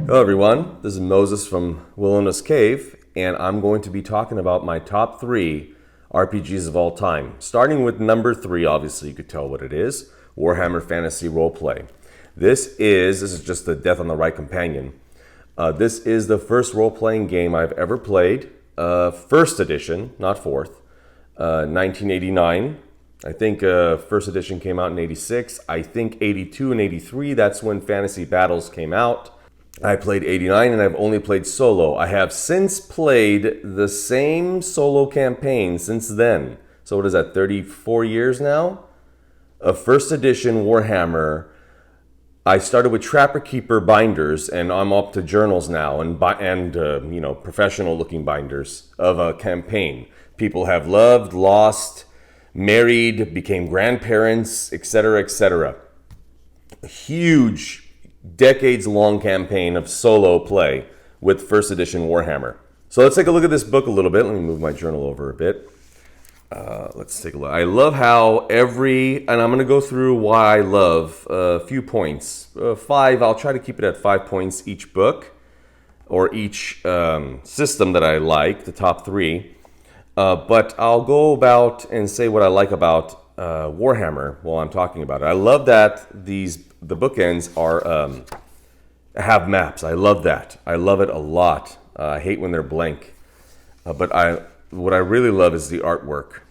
Hello everyone, this is Moses from Wilona's Cave, and I'm going to be talking about my top 3 RPGs of all time. Starting with number 3, obviously you could tell what it is, Warhammer Fantasy Roleplay. This is just the Death on the Right Companion. This is the first role-playing game I've ever played, first edition, not fourth, 1989. I think first edition came out in 86. I think 82 and 83, that's when Fantasy Battles came out. I played 89 and I've only played solo. I have since played the same solo campaign since then. So what is that, 34 years now? A first edition Warhammer. I started with Trapper Keeper binders and I'm up to journals now and professional looking binders of a campaign. People have loved, lost, married, became grandparents, etc., etc. A huge decades-long campaign of solo play with first edition Warhammer. So let's take a look at this book a little bit. Let me move my journal over a bit. Let's take a look. I love how and I'm going to go through why I love a few points. 5, I'll try to keep it at 5 points each book, or each system that I like, the top 3. But I'll go about and say what I like about Warhammer while I'm talking about it. I love that the bookends have maps. I love that. I love it a lot. I hate when they're blank. What I really love is the artwork.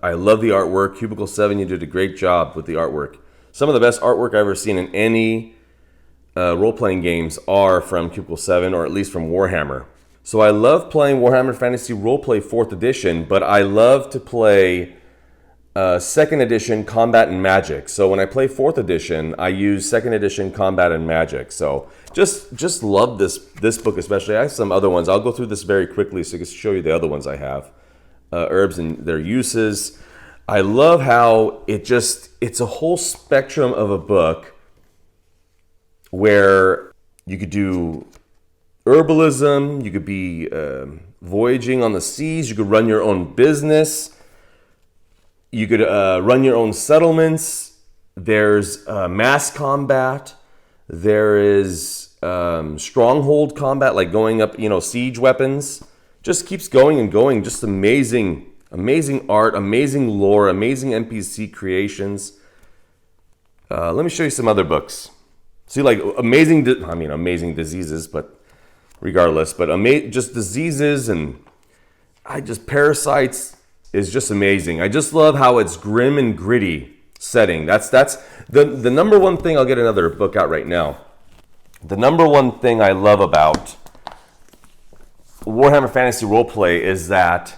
I love the artwork. Cubicle 7, you did a great job with the artwork. Some of the best artwork I've ever seen in any role-playing games are from Cubicle 7, or at least from Warhammer. So I love playing Warhammer Fantasy Roleplay 4th edition, but I love to play 2nd edition Combat and Magic. So when I play 4th edition, I use 2nd edition Combat and Magic. So just love this book especially. I have some other ones. I'll go through this very quickly so I can show you the other ones I have. Herbs and their uses. I love how it's a whole spectrum of a book where you could do herbalism, you could be voyaging on the seas, you could run your own business, you could run your own settlements. There's mass combat. There is stronghold combat, like going up, siege weapons. Just keeps going and going. Just amazing art, amazing lore, amazing NPC creations. Let me show you some other books. See, like amazing diseases, but regardless, but just diseases and parasites is just amazing. I just love how it's grim and gritty setting. That's the number one thing. I'll get another book out right now. The number one thing I love about Warhammer Fantasy Roleplay is that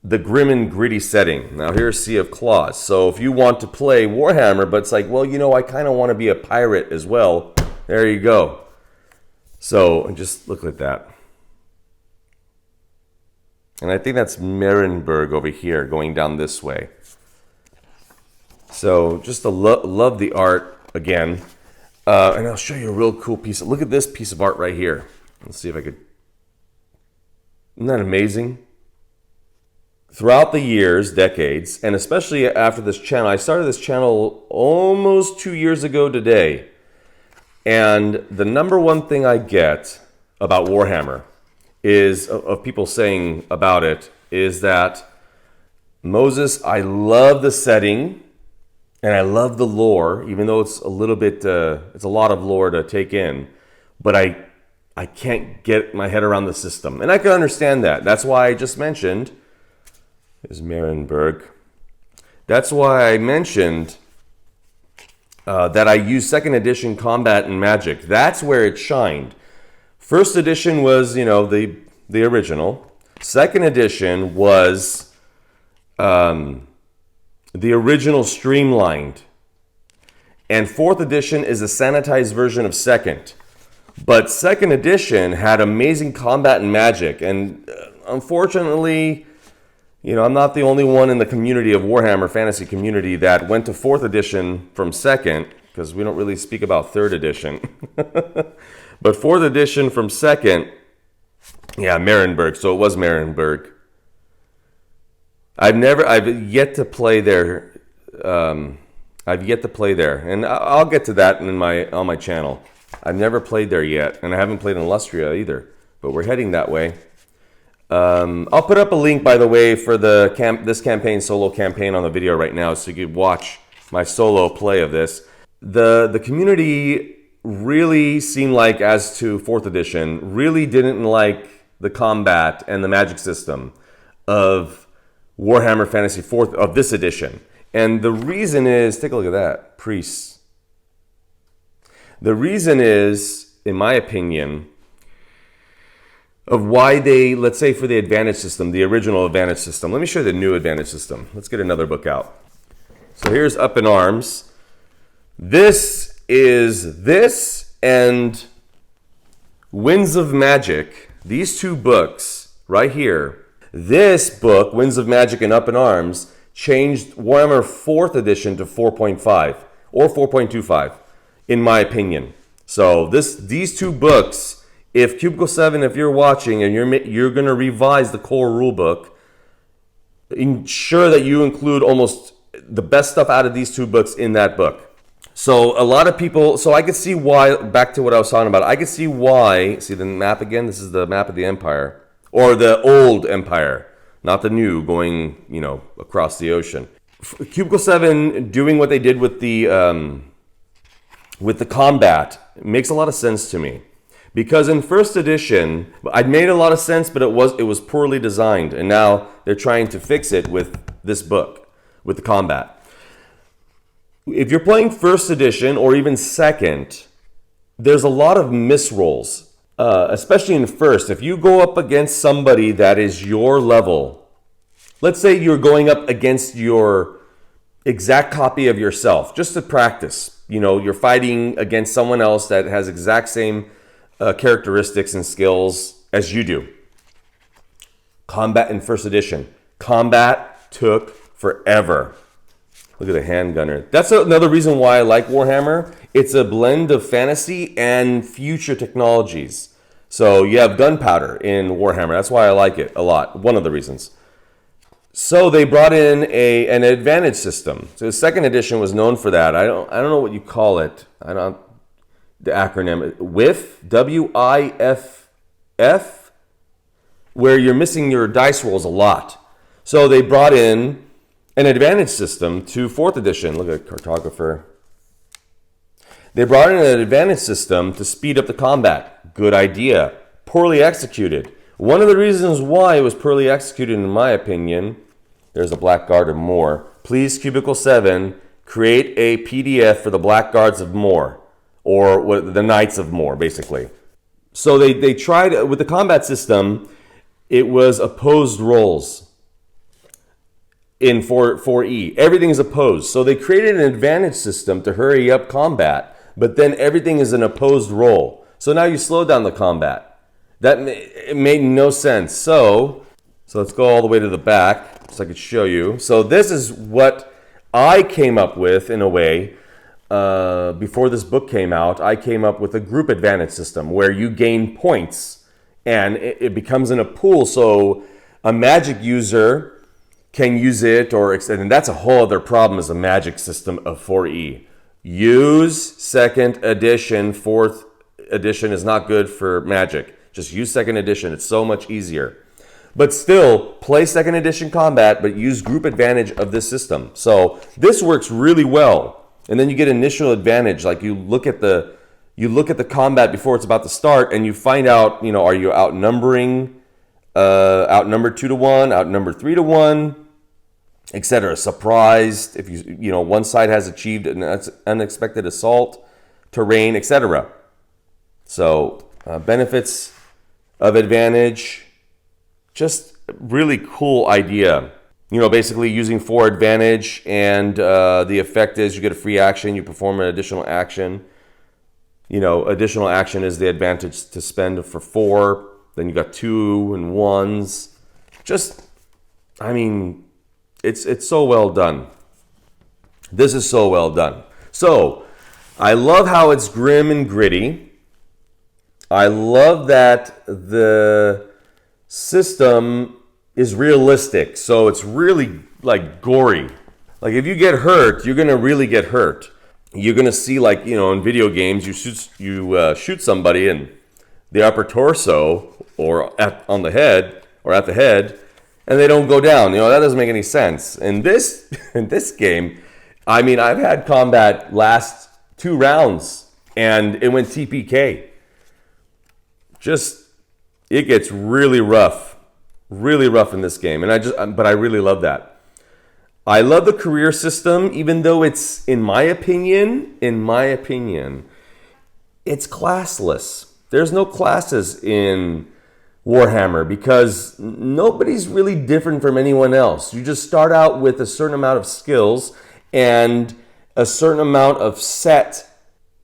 the grim and gritty setting. Now here's Sea of Claws. So if you want to play Warhammer, but it's like, well, I kind of want to be a pirate as well. There you go. So just look at that. And I think that's Marienburg over here going down this way. So just love the art again. And I'll show you a real cool piece. Look at this piece of art right here. Let's see if I could. Isn't that amazing? Throughout the years, decades, and especially after this channel, I started this channel almost 2 years ago today. And the number one thing I get about Warhammer is, of people saying about it, is that, Moses, I love the setting and I love the lore, even though it's a little bit, it's a lot of lore to take in, but I can't get my head around the system. And I can understand that. That's why I just mentioned, is Marienburg. That's why I mentioned that I use 2nd edition Combat and Magic. That's where it shined. First edition was, the original. 2nd edition was the original streamlined. And 4th edition is a sanitized version of 2nd. But 2nd edition had amazing combat and magic. And unfortunately, I'm not the only one in the community of Warhammer fantasy community that went to 4th edition from 2nd, because we don't really speak about 3rd edition. But 4th edition from 2nd, Marienburg. So it was Marienburg. I've yet to play there. And I'll get to that on my channel. I've never played there yet, and I haven't played in Illustria either, but we're heading that way. I'll put up a link, by the way, for this campaign, solo campaign, on the video right now, so you could watch my solo play of this. The community really seemed like, as to 4th edition, really didn't like the combat and the magic system of Warhammer Fantasy 4th of this edition. And the reason is, take a look at that, priests. The reason is, in my opinion, of why they, let's say for the advantage system, the original advantage system. Let me show you the new advantage system. Let's get another book out. So here's Up in Arms. This is this and Winds of Magic. These two books right here. This book, Winds of Magic and Up in Arms, changed Warhammer 4th edition to 4.5 or 4.25, in my opinion. So these two books, if Cubicle 7, if you're watching and you're going to revise the core rulebook, ensure that you include almost the best stuff out of these two books in that book. So a lot of people, so I could see why, back to what I was talking about, I could see why, see the map again? This is the map of the Empire, or the old Empire, not the new going, across the ocean. Cubicle 7 doing what they did with the combat makes a lot of sense to me. Because in 1st edition, it made a lot of sense, but it was poorly designed. And now they're trying to fix it with this book, with the combat. If you're playing 1st edition or even 2nd, there's a lot of misrolls, especially in 1st. If you go up against somebody that is your level, let's say you're going up against your exact copy of yourself, just to practice. You're fighting against someone else that has exact same characteristics and skills as you do. Combat in 1st edition. Combat took forever. Look at the handgunner. That's another reason why I like Warhammer. It's a blend of fantasy and future technologies. So you have gunpowder in Warhammer. That's why I like it a lot. One of the reasons. So they brought in an advantage system. So the 2nd edition was known for that. I don't know what you call it. The acronym WIF, WIFF, where you're missing your dice rolls a lot. So they brought in an advantage system to 4th edition. Look at cartographer. They brought in an advantage system to speed up the combat. Good idea. Poorly executed. One of the reasons why it was poorly executed, in my opinion, there's a Blackguard of Moor. Please, Cubicle 7, create a PDF for the Blackguards of Moor. Or the Knights of Moor, basically. So they tried, with the combat system, it was opposed rolls in 4E. Everything is opposed. So they created an advantage system to hurry up combat, but then everything is an opposed roll. So now you slow down the combat. It made no sense. So let's go all the way to the back so I could show you. So this is what I came up with, in a way. Before this book came out, I came up with a group advantage system where you gain points and it becomes in a pool, so a magic user can use it, and that's a whole other problem, is a magic system of 4E. Use 2nd edition. 4th edition is not good for magic. Just use 2nd edition. It's so much easier. But still, play 2nd edition combat, but use group advantage of this system. So this works really well. And then you get initial advantage. Like you look at the combat before it's about to start, and you find out, are you outnumbered 2-1, outnumbered 3-1, etc. Surprised if one side has achieved an unexpected assault, terrain, etc. So benefits of advantage, just really cool idea. Basically using 4 advantage, and the effect is you get a free action, you perform an additional action. Additional action is the advantage to spend for 4. Then you got 2 and 1s. It's so well done. This is so well done. So, I love how it's grim and gritty. I love that the system is realistic, so it's really like gory. Like if you get hurt, you're gonna really get hurt. you're gonna see, like, in video games, you shoot somebody in the upper torso or on the head or at the head, and they don't go down. That doesn't make any sense. In this game, I mean, I've had combat last 2 rounds and it went TPK. It gets really rough in this game, but I really love that. I love the career system, even though it's, in my opinion, it's classless. There's no classes in Warhammer because nobody's really different from anyone else. You just start out with a certain amount of skills and a certain amount of set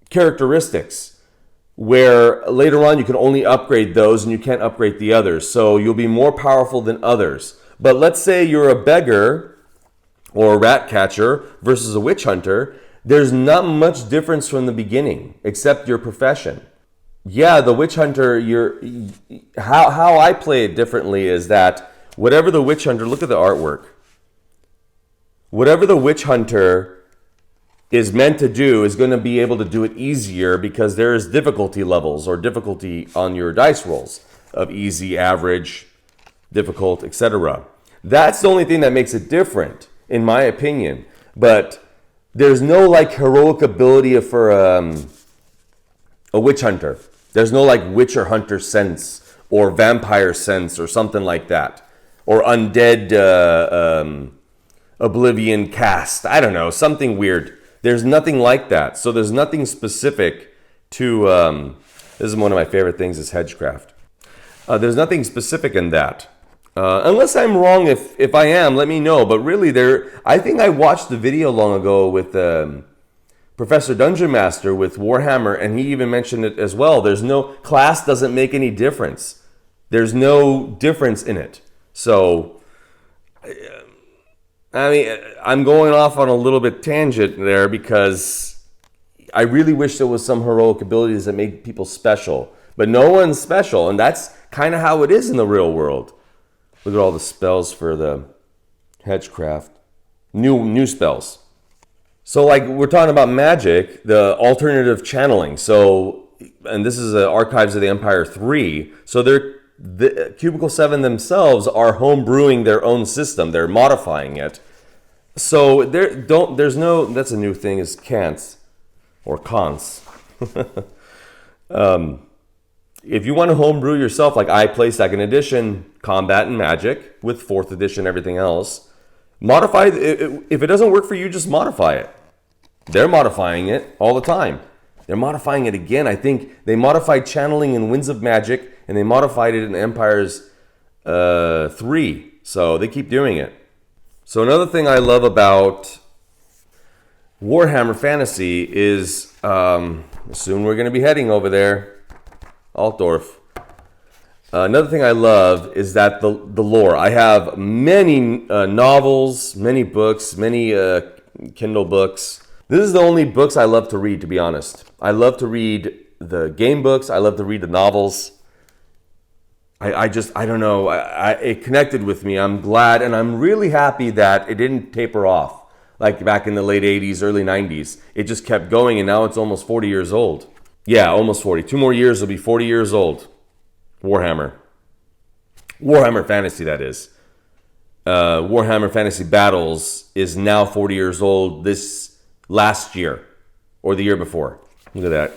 characteristics, where later on you can only upgrade those and you can't upgrade the others. So you'll be more powerful than others. But let's say you're a beggar or a rat catcher versus a witch hunter. There's not much difference from the beginning, except your profession. Yeah, the witch hunter, how I play it differently is that whatever the witch hunter, look at the artwork. Whatever the witch hunter is meant to do is going to be able to do it easier because there is difficulty levels or difficulty on your dice rolls of easy, average, difficult, etc. That's the only thing that makes it different, in my opinion. But there's no heroic ability for a witch hunter. There's no witch or hunter sense or vampire sense or something like that, or undead oblivion cast. I don't know, something weird. There's nothing like that. So there's nothing specific to, this is one of my favorite things, is hedgecraft. There's nothing specific in that. Unless I'm wrong, if I am, let me know. But really, I think I watched the video long ago with Professor Dungeon Master with Warhammer, and he even mentioned it as well. There's no, class doesn't make any difference. There's no difference in it. So, I mean, I'm going off on a little bit tangent there because I really wish there was some heroic abilities that make people special. But no one's special, and that's kind of how it is in the real world. Look at all the spells for the hedgecraft. New spells. So we're talking about magic, the alternative channeling. So, and this is Archives of the Empire 3. So the Cubicle 7 themselves are home brewing their own system. They're modifying it. So there's no, that's a new thing, is cants or cons. If you want to homebrew yourself, like I play 2nd edition combat and magic with 4th edition everything else, modify. If it doesn't work for you, just modify it. They're modifying it all the time. They're modifying it again. I think they modified channeling in Winds of Magic, and they modified it in Empires 3. So they keep doing it. So another thing I love about Warhammer Fantasy is, soon we're going to be heading over there, Altdorf. Another thing I love is that the lore. I have many novels, many books, many Kindle books. This is the only books I love to read, to be honest. I love to read the game books. I love to read the novels. I don't know. It connected with me. I'm glad, and I'm really happy that it didn't taper off like back in the late 80s, early 90s. It just kept going, and now it's almost 40 years old. Yeah, almost 40. 2 more years, it'll be 40 years old. Warhammer Fantasy, that is. Warhammer Fantasy Battles is now 40 years old this last year, or the year before. Look at that.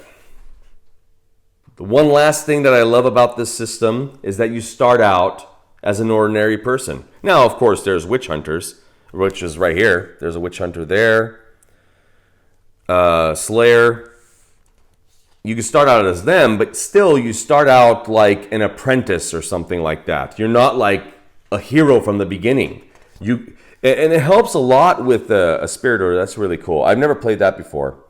The one last thing that I love about this system is that you start out as an ordinary person. Now, of course, there's witch hunters, which is right here. There's a witch hunter there. Slayer. You can start out as them, but still you start out like an apprentice or something like that. You're not like a hero from the beginning. And it helps a lot with a spirit order. That's really cool. I've never played that before.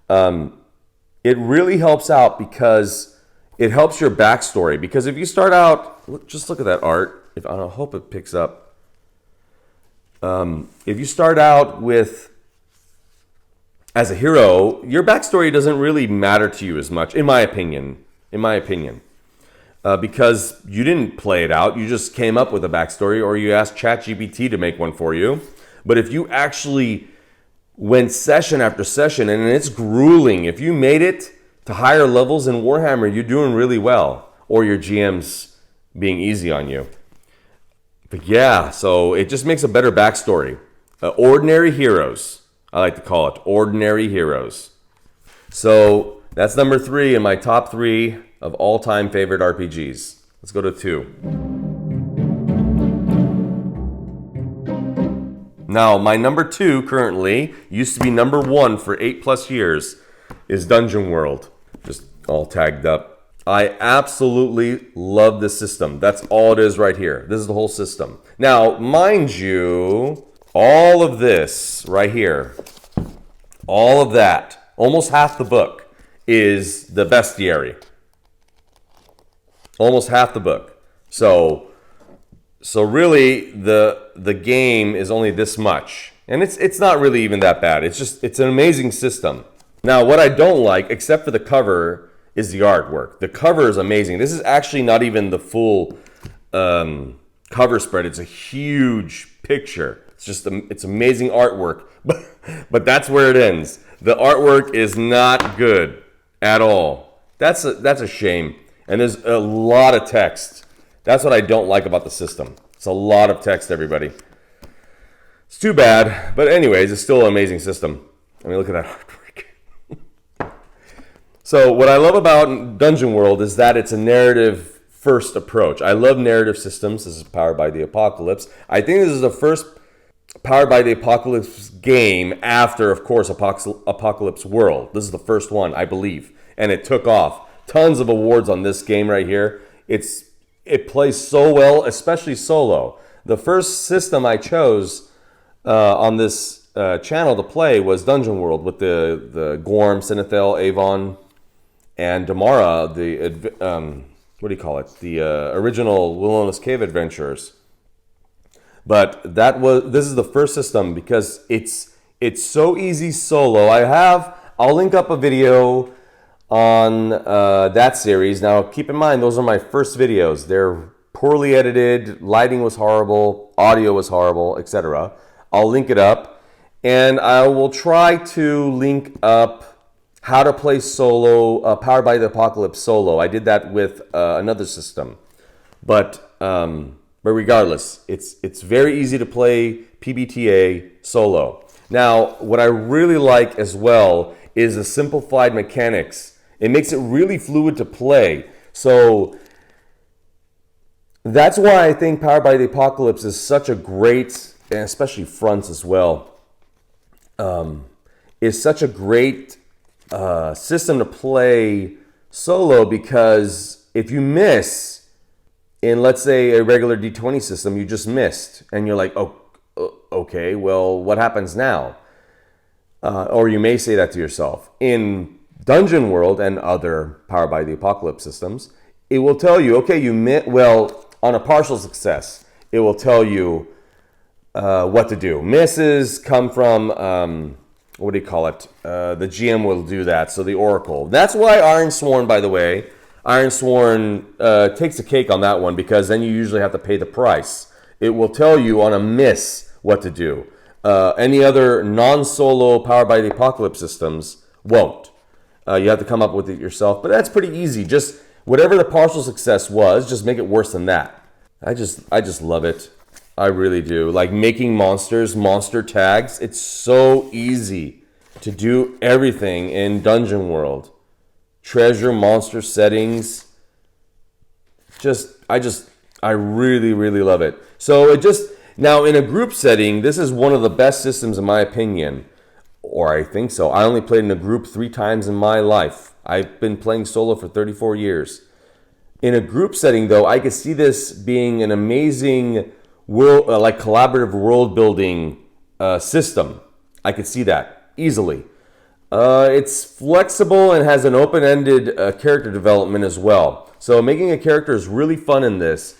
It really helps out because it helps your backstory. Because if you start out, just look at that art. I hope it picks up. If you start out with as a hero, your backstory doesn't really matter to you as much, in my opinion. Because you didn't play it out. You just came up with a backstory, or you asked ChatGPT to make one for you. But if you actually went session after session, and it's grueling. If you made it to higher levels in Warhammer, you're doing really well, or your GM's being easy on you. But yeah, so it just makes a better backstory. Ordinary heroes, I like to call it, ordinary heroes. So that's number 3 in my top 3 of all-time favorite RPGs. Let's go to 2. Now, my number 2 currently, used to be number 1 for 8+ years, is Dungeon World. Just all tagged up. I absolutely love this system. That's all it is right here. This is the whole system. Now, mind you, all of this right here, all of that, almost half the book is the bestiary. Almost half the book. So really, the game is only this much. And it's not really even that bad. It's an amazing system. Now, what I don't like, except for the cover, is the artwork. The cover is amazing. This is actually not even the full cover spread. It's a huge picture. It's amazing artwork. But that's where it ends. The artwork is not good at all. That's a shame. And there's a lot of text. That's what I don't like about the system. It's a lot of text, everybody. It's too bad. But anyways, it's still an amazing system. I mean, look at that artwork. So what I love about Dungeon World is that it's a narrative first approach. I love narrative systems. This is Powered by the Apocalypse. I think this is the first Powered by the Apocalypse game after, of course, Apocalypse World. This is the first one, I believe. And it took off. Tons of awards on this game right here. It plays so well, especially solo. The first system I chose on this channel to play was Dungeon World with the Gorm, Sinethel, Avon, and Damara, the original Wilona's Cave Adventurers. But this is the first system because it's so easy solo. I'll link up a video on that series. Now, keep in mind, those are my first videos. They're poorly edited, lighting was horrible, audio was horrible, etc. I'll link it up, and I will try to link up how to play solo, Powered by the Apocalypse solo. I did that with another system. But regardless, it's very easy to play PBTA solo. Now, what I really like as well is the simplified mechanics. It makes it really fluid to play. So that's why I think Powered by the Apocalypse is such a great, and especially fronts as well, is such a great system to play solo, because if you miss in, let's say, a regular D20 system, you just missed, and you're like, oh, okay, well, what happens now? Or you may say that to yourself. In Dungeon World and other Powered by the Apocalypse systems, it will tell you, okay, on a partial success, it will tell you what to do. Misses come from, the GM will do that, so the Oracle. That's why Ironsworn, by the way, takes the cake on that one, because then you usually have to pay the price. It will tell you on a miss what to do. Any other non-solo Powered by the Apocalypse systems won't. You have to come up with it yourself, but that's pretty easy. Just whatever the partial success was, just make it worse than that. I just love it. I really do. Like making monsters, monster tags. It's so easy to do everything in Dungeon World. Treasure, monster settings. I really, really love it. So now in a group setting, this is one of the best systems in my opinion. Or I think so. I only played in a group 3 times in my life. I've been playing solo for 34 years. In a group setting, though, I could see this being an amazing world, like collaborative world building system. I could see that easily. It's flexible and has an open-ended character development as well. So making a character is really fun in this.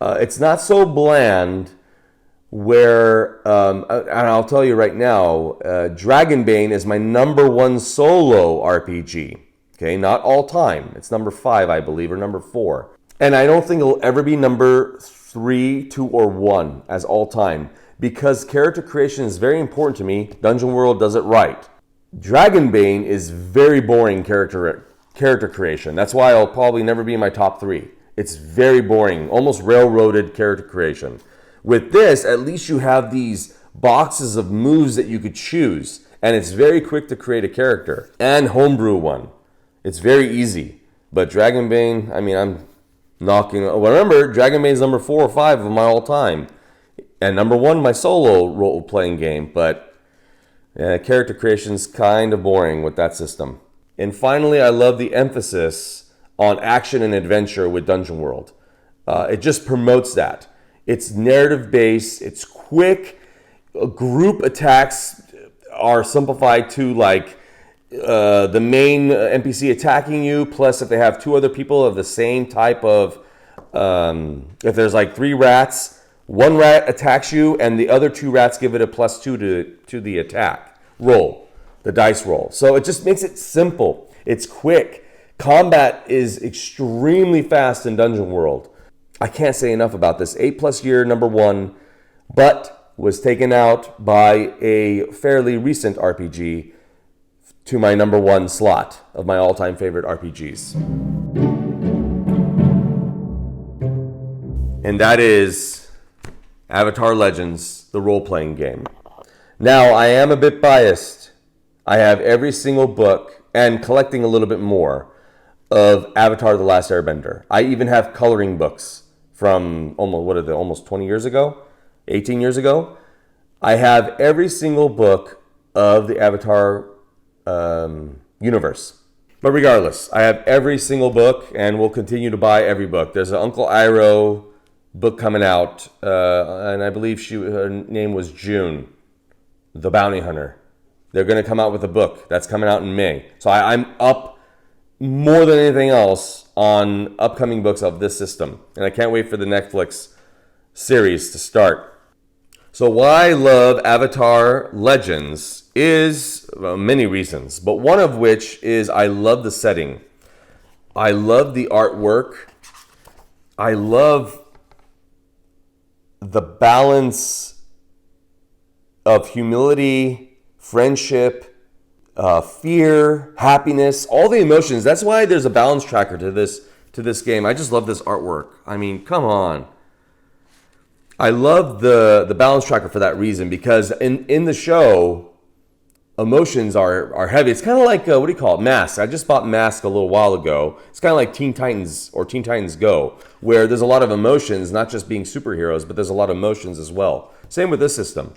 It's not so bland. And I'll tell you right now, Dragonbane is my number 1 solo RPG. Okay, not all time. It's number 5, I believe, or number 4. And I don't think it'll ever be number 3, 2, or 1 as all time. because character creation is very important to me. Dungeon World does it right. Dragonbane is very boring character creation. That's why I'll probably never be in my top 3. It's very boring, almost railroaded character creation. With this, at least you have these boxes of moves that you could choose, and it's very quick to create a character and homebrew one. It's very easy. But Dragonbane, I mean, I'm knocking. Remember, Dragonbane is number 4 or 5 of my all time, and number 1 my solo role-playing game. But character creation's kind of boring with that system. And finally, I love the emphasis on action and adventure with Dungeon World. It just promotes that. It's narrative-based, it's quick. Group attacks are simplified to like the main NPC attacking you, plus if they have 2 other people of the same type of, if there's like 3 rats, 1 rat attacks you and the other 2 rats give it a +2 to the attack roll, the dice roll. So it just makes it simple. It's quick. Combat is extremely fast in Dungeon World. I can't say enough about this. 8+ year number 1, but was taken out by a fairly recent RPG to my number 1 slot of my all-time favorite RPGs. And that is Avatar Legends, the role-playing game. Now, I am a bit biased. I have every single book and collecting a little bit more of Avatar: The Last Airbender. I even have coloring books from almost 20 years ago, 18 years ago. I have every single book of the Avatar universe. But regardless, I have every single book and will continue to buy every book. There's an Uncle Iroh book coming out, and I believe her name was June, the Bounty Hunter. They're going to come out with a book that's coming out in May. So I'm up more than anything else on upcoming books of this system. And I can't wait for the Netflix series to start. So why I love Avatar Legends is many reasons, but one of which is I love the setting. I love the artwork. I love the balance of humility, friendship, fear, happiness, all the emotions. That's why there's a balance tracker to this game. I just love this artwork. I mean, come on. I love the balance tracker for that reason, because in the show, emotions are heavy. It's kind of like, what do you call it, Mask. I just bought Mask a little while ago. It's kind of like Teen Titans or Teen Titans Go, where there's a lot of emotions, not just being superheroes, but there's a lot of emotions as well. Same with this system.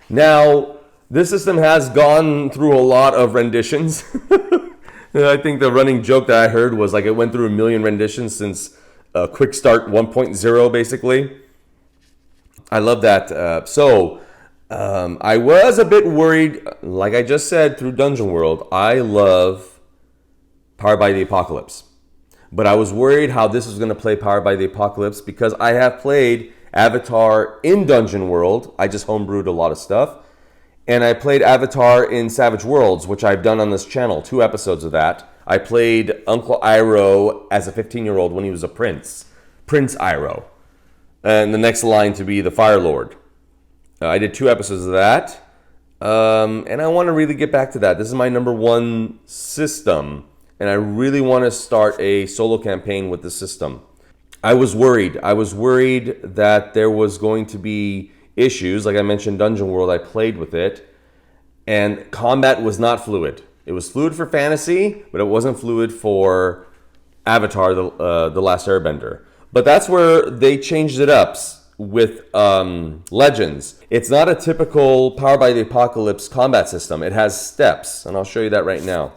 Now, this system has gone through a lot of renditions. I think the running joke that I heard was like it went through 1 million renditions since Quick Start 1.0, basically. I love that. I was a bit worried, like I just said, through Dungeon World. I love Powered by the Apocalypse. But I was worried how this was going to play Powered by the Apocalypse, because I have played Avatar in Dungeon World. I just homebrewed a lot of stuff. And I played Avatar in Savage Worlds, which I've done on this channel, 2 episodes of that. I played Uncle Iroh as a 15-year-old when he was a prince. Prince Iroh. And the next line to be the Fire Lord. I did 2 episodes of that. And I want to really get back to that. This is my number 1 system. And I really want to start a solo campaign with the system. I was worried. I was worried that there was going to be issues. Like I mentioned, Dungeon World, I played with it. And combat was not fluid. It was fluid for fantasy, but it wasn't fluid for Avatar, the Last Airbender. But that's where they changed it up with Legends. It's not a typical Powered by the Apocalypse combat system. It has steps, and I'll show you that right now.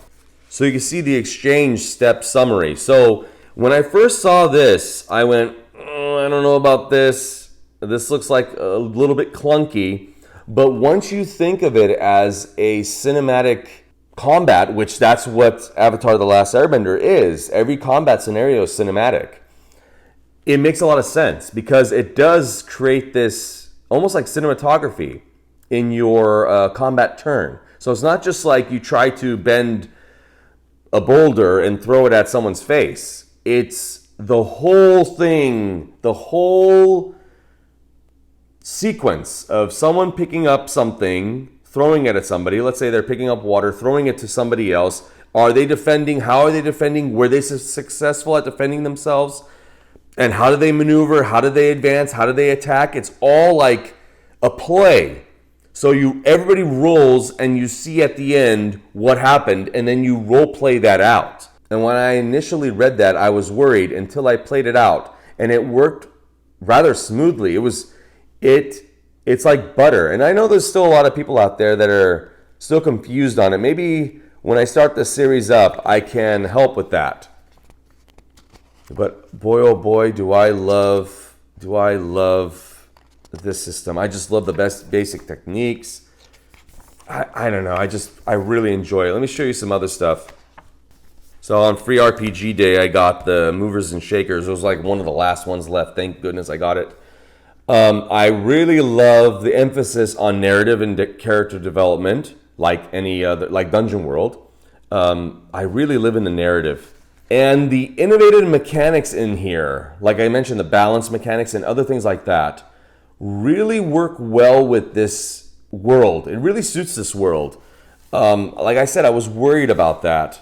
So you can see the exchange step summary. So when I first saw this, I went, I don't know about this. This looks like a little bit clunky. But once you think of it as a cinematic combat, which that's what Avatar: The Last Airbender is, every combat scenario is cinematic. It makes a lot of sense, because it does create this almost like cinematography in your combat turn. So it's not just like you try to bend a boulder and throw it at someone's face. It's the whole thing, the whole sequence of someone picking up something, throwing it at somebody. Let's say they're picking up water, throwing it to somebody else. Are they defending? How are they defending? Were they successful at defending themselves? And how do they maneuver? How do they advance? How do they attack? It's all like a play. So everybody rolls and you see at the end what happened, and then you role play that out. And when I initially read that, I was worried until I played it out, and it worked rather smoothly. It's like butter. And I know there's still a lot of people out there that are still confused on it. Maybe when I start this series up, I can help with that. But boy, oh boy, do I love this system. I just love the best basic techniques. I don't know. I really enjoy it. Let me show you some other stuff. So on Free RPG Day, I got the movers and shakers. It was like one of the last ones left. Thank goodness I got it. I really love the emphasis on narrative and character development, like any other, like Dungeon World. I really live in the narrative. And the innovative mechanics in here, like I mentioned, the balance mechanics and other things like that, really work well with this world. It really suits this world. Like I said, I was worried about that.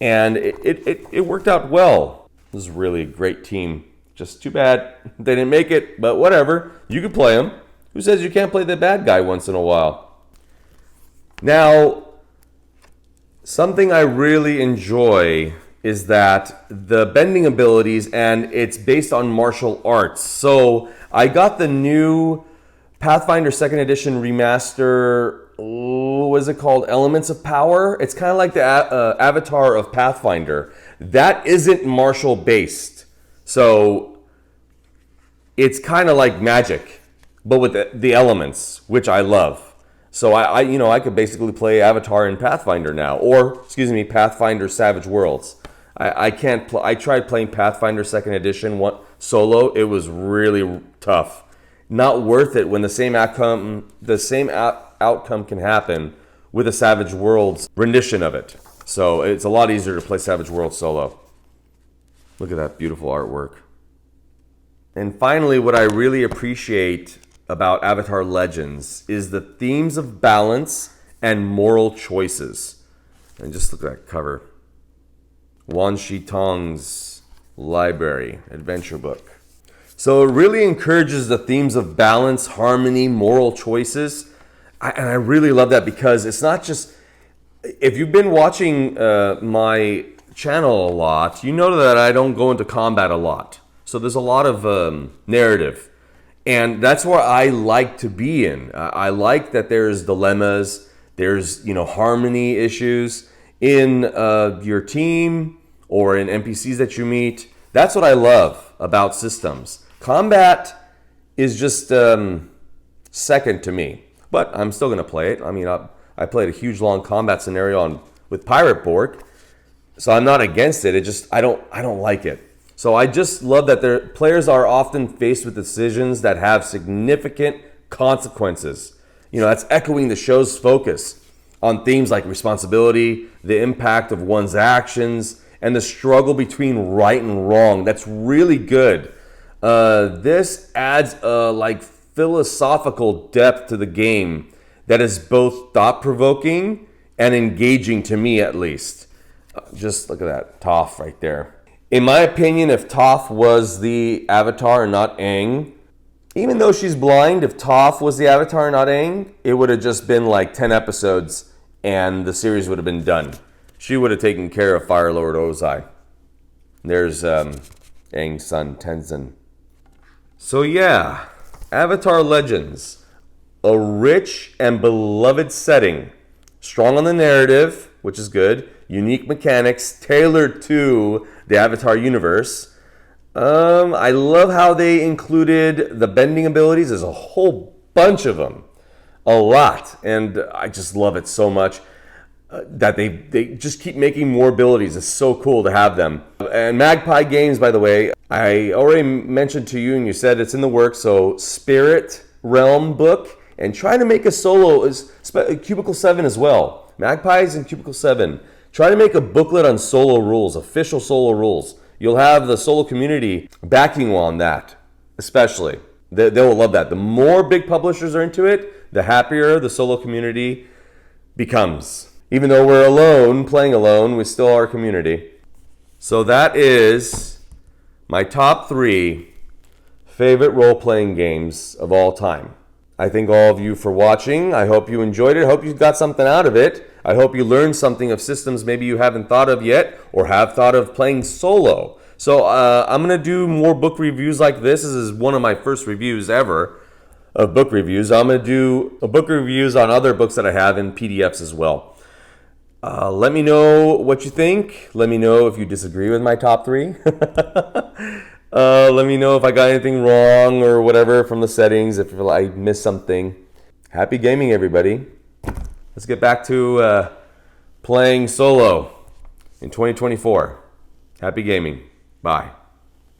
And it worked out well. This is really a great team. Just too bad they didn't make it, but whatever. You could play them. Who says you can't play the bad guy once in a while? Now, something I really enjoy is that the bending abilities, and it's based on martial arts. So I got the new Pathfinder 2nd Edition remaster, what is it called? Elements of Power? It's kind of like the avatar of Pathfinder. That isn't martial based. So it's kind of like magic, but with the elements, which I love. So I could basically play Avatar in Pathfinder now, or Pathfinder Savage Worlds. I tried playing Pathfinder 2nd Edition solo. It was really tough. Not worth it when the same outcome can happen with a Savage Worlds rendition of it. So it's a lot easier to play Savage Worlds solo. Look at that beautiful artwork. And finally, what I really appreciate about Avatar Legends is the themes of balance and moral choices. And just look at that cover. Wan Shi Tong's library, adventure book. So it really encourages the themes of balance, harmony, moral choices. And I really love that because it's not just... If you've been watching my channel a lot, you know that I don't go into combat a lot. So there's a lot of narrative. And that's where I like to be in. I like that there's dilemmas, there's harmony issues in your team or in NPCs that you meet. That's what I love about systems. Combat is just second to me, but I'm still going to play it. I mean, I played a huge long combat scenario with Pirate Board, so I'm not against it. I don't like it. So I just love that their players are often faced with decisions that have significant consequences. That's echoing the show's focus on themes like responsibility, the impact of one's actions, and the struggle between right and wrong. That's really good. This adds a philosophical depth to the game that is both thought-provoking and engaging to me, at least. Just look at that Toph right there. In my opinion, if Toph was the Avatar and not Aang, even though she's blind, if Toph was the Avatar and not Aang, it would have just been like 10 episodes and the series would have been done. She would have taken care of Fire Lord Ozai. There's Aang's son, Tenzin. So yeah, Avatar Legends. A rich and beloved setting. Strong on the narrative, which is good. Unique mechanics tailored to the Avatar universe. I love how they included the bending abilities. There's a whole bunch of them. A lot. And I just love it so much that they just keep making more abilities. It's so cool to have them. And Magpie Games, by the way, I already mentioned to you and you said it's in the works. So Spirit Realm book. And try to make a solo is Cubicle 7 as well. Magpies and Cubicle 7. Try to make a booklet on solo rules, official solo rules. You'll have the solo community backing you on that, especially. They will love that. The more big publishers are into it, the happier the solo community becomes. Even though we're alone, playing alone, we still are a community. So that is my top 3 favorite role-playing games of all time. I thank all of you for watching. I hope you enjoyed it. I hope you got something out of it. I hope you learned something of systems maybe you haven't thought of yet or have thought of playing solo. So I'm going to do more book reviews like this. This is one of my first reviews ever of book reviews. I'm going to do book reviews on other books that I have in PDFs as well. Let me know what you think. Let me know if you disagree with my top 3. Let me know if I got anything wrong or whatever from the settings, if I missed something. Happy gaming, everybody. Let's get back to playing solo in 2024. Happy gaming. Bye.